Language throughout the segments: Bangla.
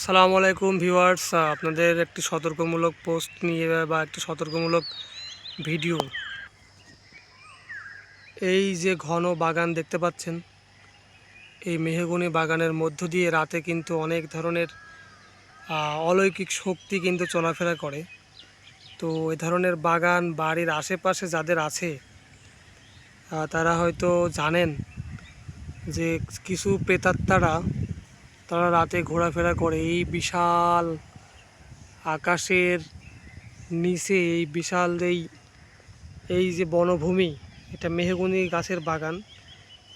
আসসালামু আলাইকুম ভিউয়ার্স, আপনাদের একটি সতর্কমূলক পোস্ট নিয়ে বা একটি সতর্কমূলক ভিডিও। এই যে ঘন বাগান দেখতে পাচ্ছেন, এই মেহগনি বাগানের মধ্য দিয়ে রাতে কিন্তু অনেক ধরনের অলৌকিক শক্তি কিন্তু চলাফেরা করে। তো এই ধরনের বাগান বাড়ির আশেপাশে যাদের আছে তারা হয়তো জানেন যে কিছু প্রেতাত্মারা তারা রাতে ঘোরাফেরা করে এই বিশাল আকাশের নিচে। এই বিশাল এই যে বনভূমি, এটা মেহগনি গাছের বাগান।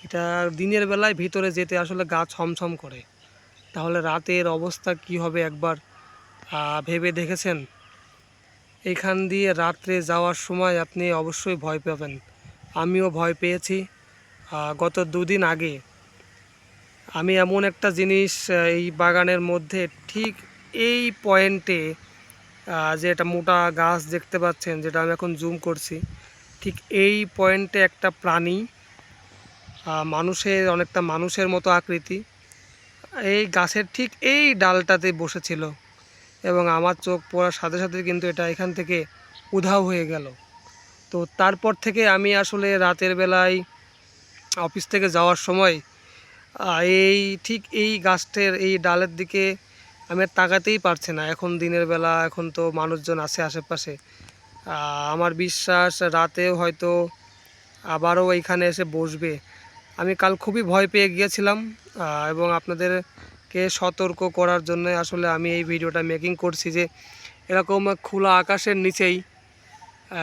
এটা দিনের বেলায় ভিতরে যেতে আসলে গা ছমছম করে, তাহলে রাতের অবস্থা কি হবে একবার ভেবে দেখেছেন? এখান দিয়ে রাত্রে যাওয়ার সময় আপনি অবশ্যই ভয় পাবেন। আমিও ভয় পেয়েছি। গত দুদিন আগে আমি এমন একটা জিনিস এই বাগানের মধ্যে ঠিক এই পয়েন্টে, যে এটা মোটা গাছ দেখতে পাচ্ছেন, যেটা আমি এখন জুম করছি, ঠিক এই পয়েন্টে একটা প্রাণী, অনেকটা মানুষের মতো আকৃতি, এই গাছের ঠিক এই ডালটাতে বসেছিল এবং আমার চোখ পড়ার সাথে সাথে কিন্তু এটা এখান থেকে উধাও হয়ে গেল। তো তারপর থেকে আমি আসলে রাতের বেলায় অফিস থেকে যাওয়ার সময় এই ঠিক এই গাছটার এই ডালের দিকে আমি আর তাকাতেই পারছি না। এখন দিনের বেলা, এখন তো মানুষজন আছে আশেপাশে। আমার বিশ্বাস রাতেও হয়তো আবারও এইখানে এসে বসবে। আমি কাল খুবই ভয় পেয়ে গিয়েছিলাম এবং আপনাদেরকে সতর্ক করার জন্য আসলে আমি এই ভিডিওটা মেকিং করছি যে এরকম খোলা আকাশের নিচেই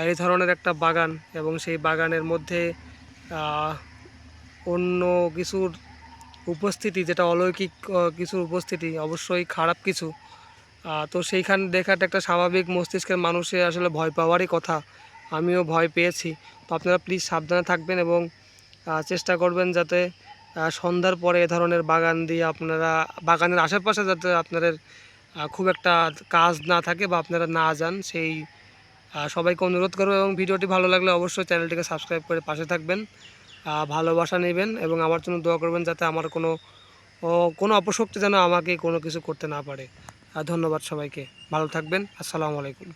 এই ধরনের একটা বাগান, এবং সেই বাগানের মধ্যে অন্য কিছুর উপস্থিতি, যেটা অলৌকিক কিছুর উপস্থিতি, অবশ্যই খারাপ কিছু। তো সেইখানে দেখাটা একটা স্বাভাবিক মস্তিষ্কের মানুষের আসলে ভয় পাওয়ারই কথা। আমিও ভয় পেয়েছি। তো আপনারা প্লিজ সাবধানে থাকবেন এবং চেষ্টা করবেন যাতে সন্ধ্যার পরে এ ধরনের বাগান দিয়ে আপনারা বাগানের আশেপাশে যাতে আপনাদের খুব একটা কাজ না থাকে বা আপনারা না যান, সেই সবাইকে অনুরোধ করব। এবং ভিডিওটি ভালো লাগলে অবশ্যই চ্যানেলটিকে সাবস্ক্রাইব করে পাশে থাকবেন, ভালোবাসা নেবেন এবং আমার জন্য দোয়া করবেন যাতে আমার কোনো অপশক্তি যেন আমাকে কোনো কিছু করতে না পারে। ধন্যবাদ সবাইকে, ভালো থাকবেন। আসসালামু আলাইকুম।